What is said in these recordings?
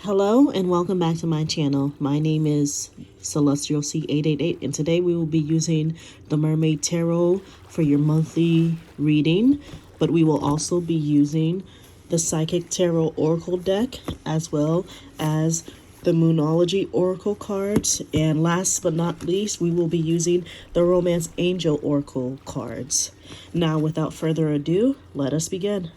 Hello and welcome back to my channel. My name is Celestial C888 and today we will be using the Mermaid Tarot for your monthly reading, but we will also be using the Psychic Tarot Oracle deck as well as the Monology Oracle cards, and last but not least we will be using the Romance Angel Oracle cards. Now without further ado, let us begin.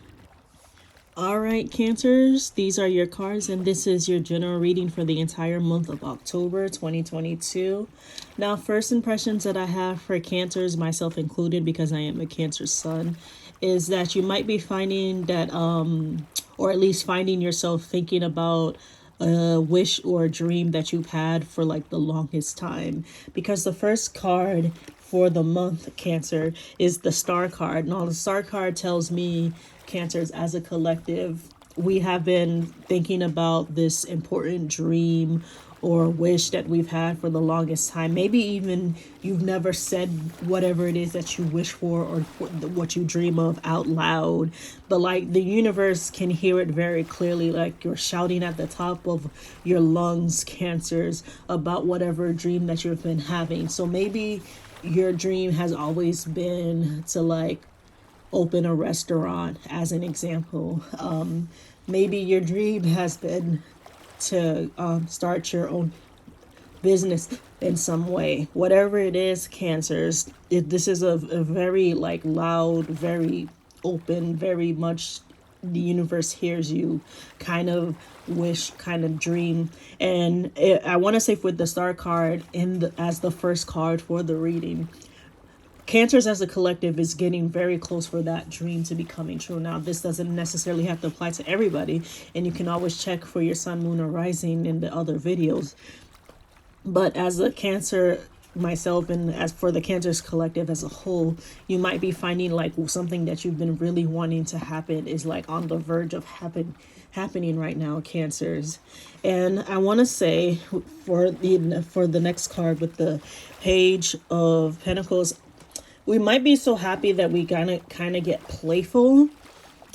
All right, Cancers, these are your cards, and this is your general reading for the entire month of October 2022. Now, first impressions that I have for Cancers, myself included, because I am a Cancer sun, is that you might be finding that, or at least finding yourself thinking about a wish or a dream that you've had for like the longest time. Because the first card for the month, Cancer, is the Star card. Now, the Star card tells me, Cancers, as a collective, we have been thinking about this important dream or wish that we've had for the longest time. Maybe even you've never said whatever it is that you wish for or what you dream of out loud, but like the universe can hear it very clearly, like you're shouting at the top of your lungs, Cancers, about whatever dream that you've been having. So maybe your dream has always been to like open a restaurant, as an example. Maybe your dream has been to start your own business in some way. Whatever it is, Cancers, this is a very like loud, very open, very much the universe hears you kind of wish, kind of dream. And I want to say with the Star card as the first card for the reading, Cancers as a collective is getting very close for that dream to be coming true. Now, this doesn't necessarily have to apply to everybody, and you can always check for your sun, moon, or rising in the other videos. But as a Cancer, myself, and as for the Cancers collective as a whole, you might be finding like something that you've been really wanting to happen is like on the verge of happening right now, Cancers. And I want to say for the next card with the Page of Pentacles, we might be so happy that we kind of get playful.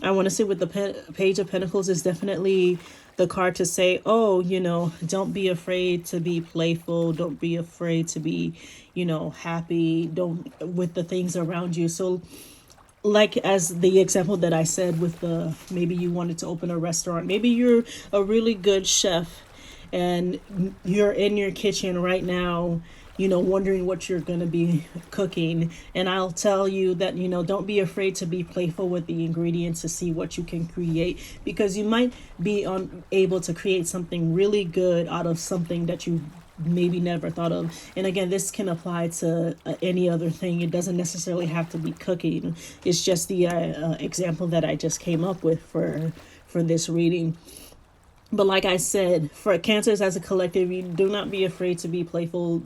I want to say with the Page of Pentacles is definitely the card to say, oh, don't be afraid to be playful. Don't be afraid to be, happy. Don't with the things around you. So like as the example that I said with maybe you wanted to open a restaurant. Maybe you're a really good chef and you're in your kitchen right now, wondering what you're going to be cooking. And I'll tell you that, don't be afraid to be playful with the ingredients to see what you can create, because you might be able to create something really good out of something that you maybe never thought of. And again, this can apply to any other thing. It doesn't necessarily have to be cooking. It's just the example that I just came up with for this reading. But like I said, for Cancers as a collective, you do not be afraid to be playful,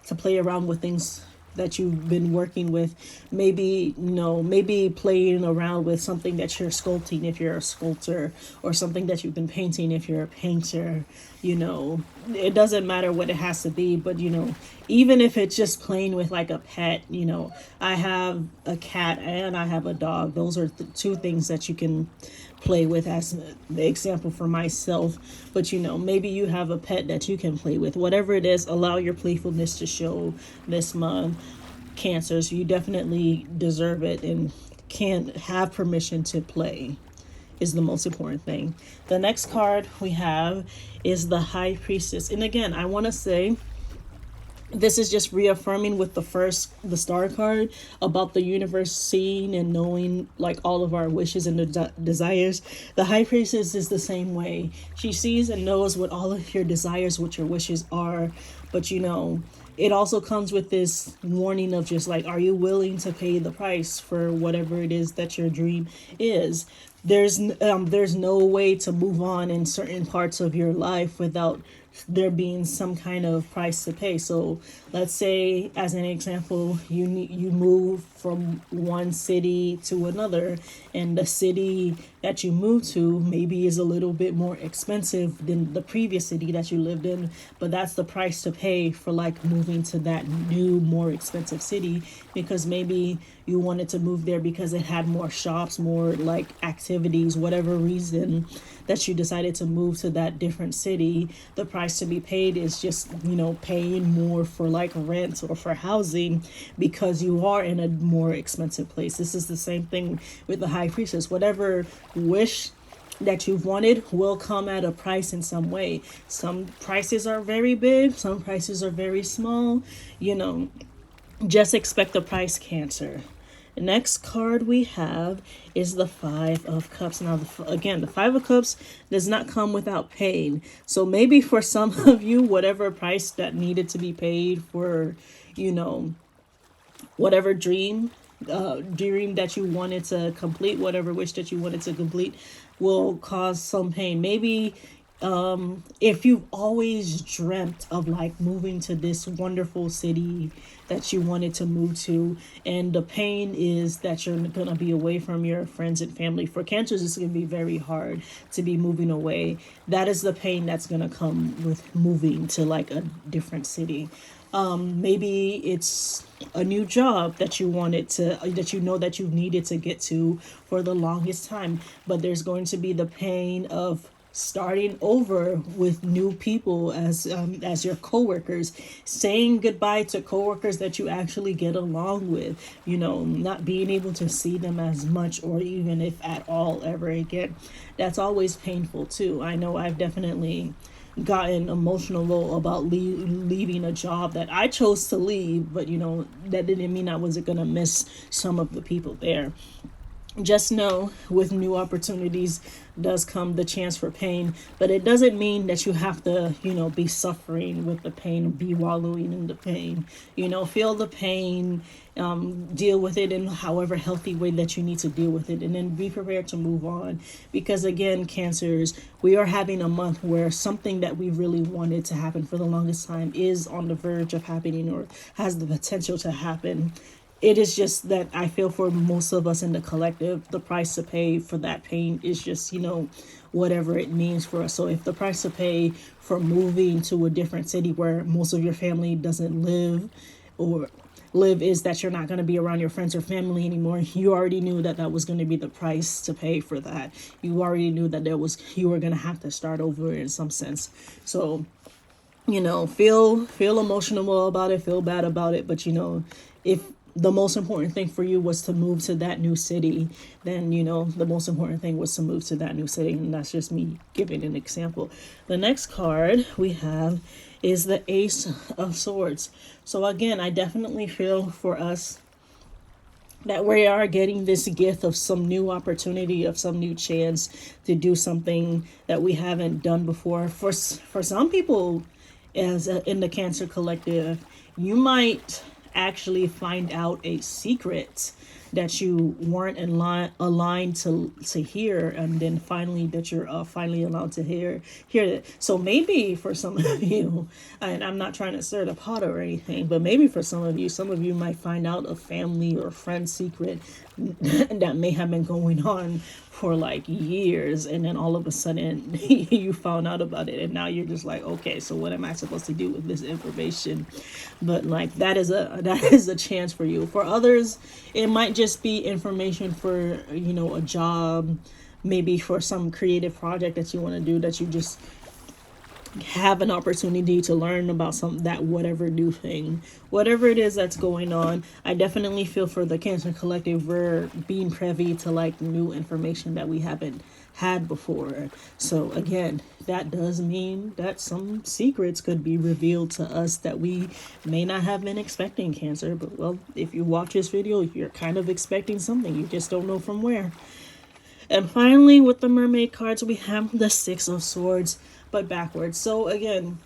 to play around with things that you've been working with. Maybe, maybe playing around with something that you're sculpting if you're a sculptor, or something that you've been painting if you're a painter. It doesn't matter what it has to be, but even if it's just playing with like a pet, I have a cat and I have a dog. Those are two things that you can play with as the example for myself. But maybe you have a pet that you can play with. Whatever it is, allow your playfulness to show this month, Cancers. You definitely deserve it and can have permission to play is the most important thing. The next card we have is the High Priestess. And again, I want to say this is just reaffirming with the Star card about the universe seeing and knowing like all of our wishes and desires. The High Priestess is the same way. She sees and knows what all of your desires, what your wishes are. But it also comes with this warning of just like, are you willing to pay the price for whatever it is that your dream is? There's no way to move on in certain parts of your life without there being some kind of price to pay. So let's say, as an example, you move from one city to another, and the city that you move to maybe is a little bit more expensive than the previous city that you lived in, but that's the price to pay for like moving to that new, more expensive city, because maybe you wanted to move there because it had more shops, more like activities activities, whatever reason that you decided to move to that different city, the price to be paid is just, paying more for like rent or for housing because you are in a more expensive place. This is the same thing with the High Priestess. Whatever wish that you've wanted will come at a price in some way. Some prices are very big, some prices are very small. Just expect the price, Cancer. The next card we have is the Five of Cups. Now, again, the Five of Cups does not come without pain. So maybe for some of you, whatever price that needed to be paid for, whatever dream that you wanted to complete, whatever wish that you wanted to complete, will cause some pain. Maybe if you've always dreamt of like moving to this wonderful city that you wanted to move to, and the pain is that you're gonna be away from your friends and family. For Cancers, it's gonna be very hard to be moving away. That is the pain that's gonna come with moving to like a different city. Maybe it's a new job that you wanted to, that that you've needed to get to for the longest time, but there's going to be the pain of starting over with new people as your coworkers, saying goodbye to coworkers that you actually get along with, not being able to see them as much or even if at all ever again. That's always painful too. I know I've definitely gotten emotional about leaving a job that I chose to leave, but that didn't mean I wasn't gonna miss some of the people there. Just know with new opportunities does come the chance for pain, but it doesn't mean that you have to, be suffering with the pain, be wallowing in the pain. Feel the pain, deal with it in however healthy way that you need to deal with it, and then be prepared to move on. Because again, Cancers, we are having a month where something that we really wanted to happen for the longest time is on the verge of happening or has the potential to happen. It is just that I feel for most of us in the collective, the price to pay for that pain is just, whatever it means for us. So if the price to pay for moving to a different city where most of your family doesn't live is that you're not going to be around your friends or family anymore, you already knew that that was going to be the price to pay for that. You already knew that you were going to have to start over in some sense. So, feel emotional about it, feel bad about it, but if the most important thing for you was to move to that new city, then the most important thing was to move to that new city. And that's just me giving an example. The next card we have is the Ace of Swords. So again, I definitely feel for us that we are getting this gift of some new opportunity, of some new chance to do something that we haven't done before. For some people, in the Cancer collective, you might actually find out a secret that you weren't aligned to hear, and then finally that you're finally allowed to hear it. So maybe for some of you, and I'm not trying to stir the pot or anything, but maybe for some of you might find out a family or friend secret that may have been going on for like years, and then all of a sudden you found out about it, and now you're just like, okay, so what am I supposed to do with this information? But like that is a chance for you. For others, it might just be information for a job, maybe for some creative project that you want to do, that you just have an opportunity to learn about whatever new thing, whatever it is that's going on. I definitely feel for the Cancer collective, we're being privy to like new information that we haven't had before. So again, that does mean that some secrets could be revealed to us that we may not have been expecting, Cancer. But well, if you watch this video, you're kind of expecting something, you just don't know from where. And finally, with the Mermaid cards, we have the Six of Swords, but backwards. So again,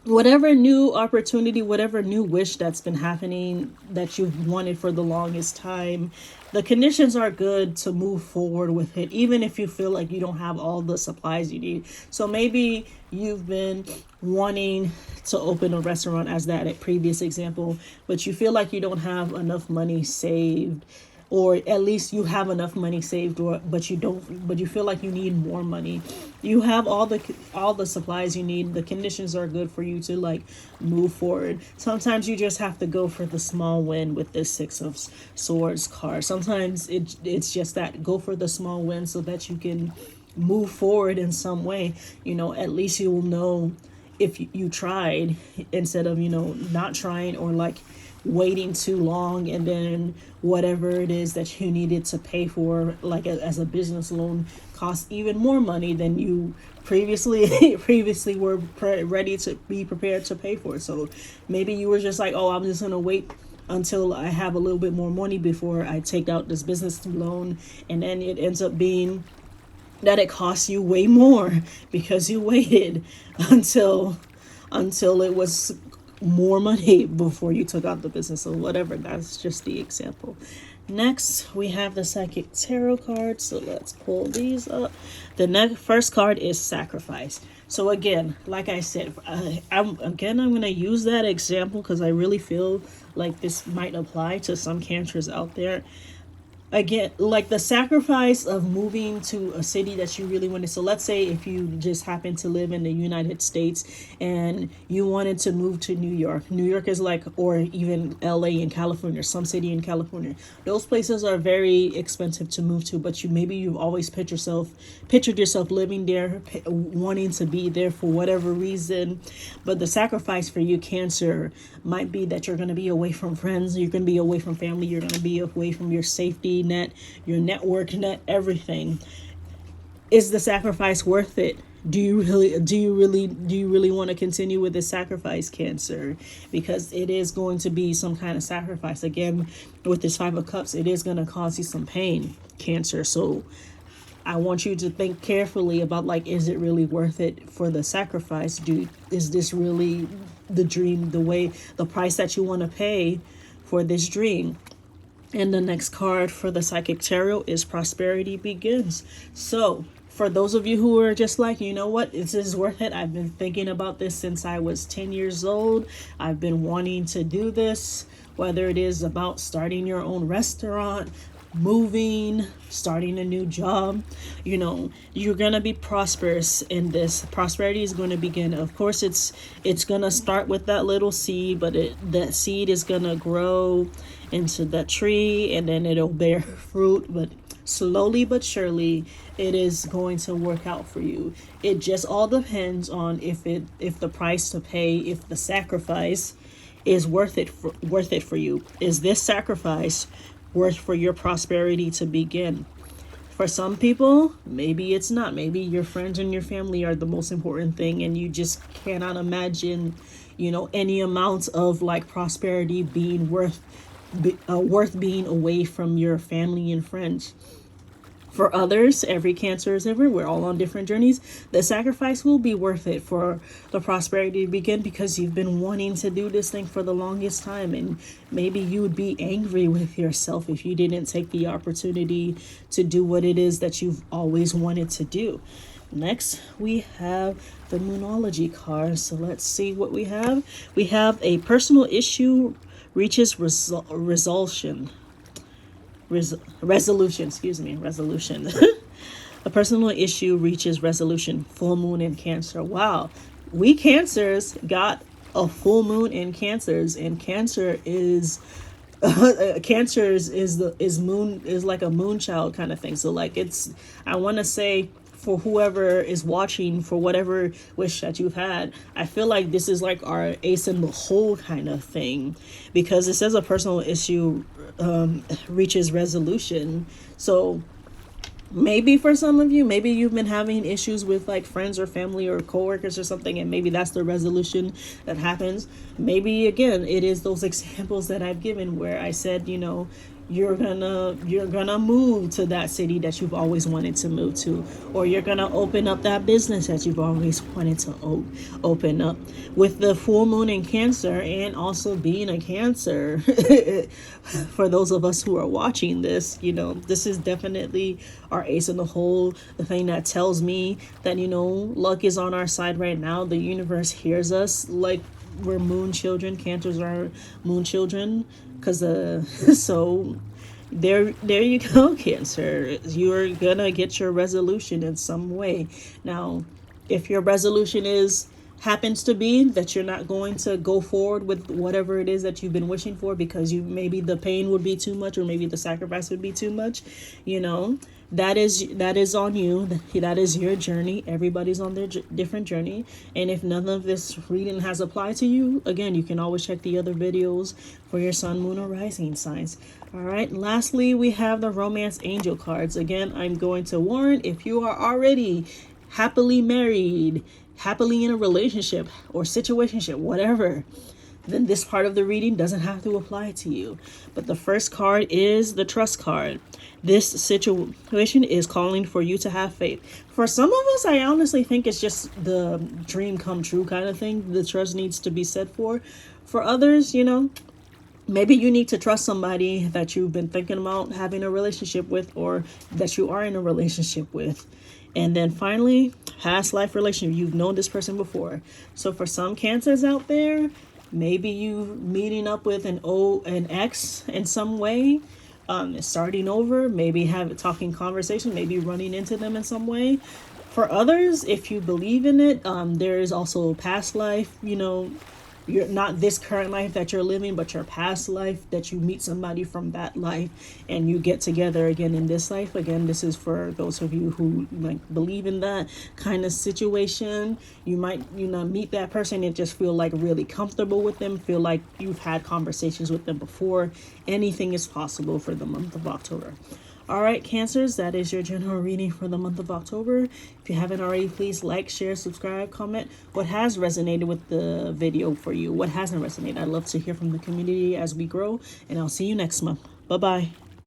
whatever new opportunity, whatever new wish that's been happening that you've wanted for the longest time, the conditions are good to move forward with it, even if you feel like you don't have all the supplies you need. So maybe you've been wanting to open a restaurant, as that previous example, but you feel like you don't have enough money saved or at least you have enough money saved, or but you feel like you need more money. You have all the supplies you need. The conditions are good for you to like move forward. Sometimes you just have to go for the small win with this Six of Swords card. Sometimes it's just that, go for the small win so that you can move forward in some way. At least you will know if you tried, instead of not trying, or like waiting too long, and then whatever it is that you needed to pay for, like as a business loan, cost even more money than you previously were ready to be prepared to pay for. So maybe you were just like, oh, I'm just gonna wait until I have a little bit more money before I take out this business loan, and then it ends up being that it costs you way more because you waited until it was more money before you took out the business, or whatever. That's just the example. Next, we have the Psychic Tarot cards. So let's pull these up. The first card is Sacrifice. So again, like I said, I'm going to use that example because I really feel like this might apply to some cancers out there. Again, like the sacrifice of moving to a city that you really wanted. So let's say if you just happen to live in the United States and you wanted to move to New York. New York is like, or even LA in California, some city in California. Those places are very expensive to move to, but you've always pictured yourself living there, wanting to be there for whatever reason. But the sacrifice for you, Cancer, might be that you're going to be away from friends, you're going to be away from family, you're going to be away from your safety net, your network net, everything. Is the sacrifice worth it? Do you really want to continue with this sacrifice, Cancer? Because it is going to be some kind of sacrifice. Again, with this Five of Cups, it is going to cause you some pain, Cancer. So I want you to think carefully about, like, is it really worth it for the sacrifice? Is this really the dream, the price that you want to pay for this dream? And the next card for the Psychic Tarot is Prosperity Begins. So for those of you who are just like, you know what, this is worth it. I've been thinking about this since I was 10 years old. I've been wanting to do this, whether it is about starting your own restaurant, moving, starting a new job. You're gonna be prosperous in this. Prosperity is going to begin. Of course, it's gonna start with that little seed, but that seed is gonna grow into that tree, and then it'll bear fruit. But slowly but surely, it is going to work out for you. It just all depends on if the price to pay, if the sacrifice is worth it for you. Is this sacrifice worth for your prosperity to begin? For some people, maybe it's not. Maybe your friends and your family are the most important thing, and you just cannot imagine, any amount of like prosperity being worth being away from your family and friends. For others, every Cancer is different. We're all on different journeys. The sacrifice will be worth it for the prosperity to begin, because you've been wanting to do this thing for the longest time. And maybe you would be angry with yourself if you didn't take the opportunity to do what it is that you've always wanted to do. Next, we have the Monology card. So let's see what we have. We have a personal issue reaches resolution. Resolution. A personal issue reaches resolution. Full moon in Cancer. Wow, we Cancers got a full moon in Cancers, and Cancer is Cancers is moon, is like a moon child kind of thing. So like, I want to say, for whoever is watching, for whatever wish that you've had, I feel like this is like our ace in the hole kind of thing, because it says a personal issue reaches resolution. So maybe for some of you, maybe you've been having issues with like friends or family or coworkers or something, and maybe that's the resolution that happens. Maybe again, it is those examples that I've given where I said, you're gonna move to that city that you've always wanted to move to, or you're gonna open up that business that you've always wanted to open up. With the full moon in Cancer, and also being a Cancer, for those of us who are watching this, this is definitely our ace in the hole, the thing that tells me that luck is on our side right now. The universe hears us, like we're moon children. Cancers are moon children, because so There you go, Cancer. You're gonna get your resolution in some way. Now, if your resolution is happens to be that you're not going to go forward with whatever it is that you've been wishing for because you maybe the pain would be too much or maybe the sacrifice would be too much, you know, that is on you. That is your journey. Everybody's on their different journey, and if none of this reading has applied to you, again, you can always check the other videos for your sun, moon, or rising signs. All right, lastly, we have the romance angel cards. Again, I'm going to warn, if you are already happily married, happily in a relationship or situationship, whatever, then this part of the reading doesn't have to apply to you. But the first card is the trust card. This situation is calling for you to have faith. For some of us, I honestly think it's just the dream come true kind of thing. The trust needs to be set for. For others, you know, maybe you need to trust somebody that you've been thinking about having a relationship with or that you are in a relationship with. And then finally, past life relationship. You've known this person before. So for some Cancers out there, maybe you meeting up with an ex in some way, starting over, maybe have talking conversation, maybe running into them in some way. For others, if you believe in it, there is also past life, you know, you're not this current life that you're living, but your past life, that you meet somebody from that life and you get together again in this life. Again, this is for those of you who like believe in that kind of situation. You might, you know, meet that person and just feel like really comfortable with them, feel like you've had conversations with them before. Anything is possible for the month of October. All right, Cancers, that is your general reading for the month of October. If you haven't already, please like, share, subscribe, comment what has resonated with the video for you, what hasn't resonated. I'd love to hear from the community as we grow, and I'll see you next month. Bye-bye.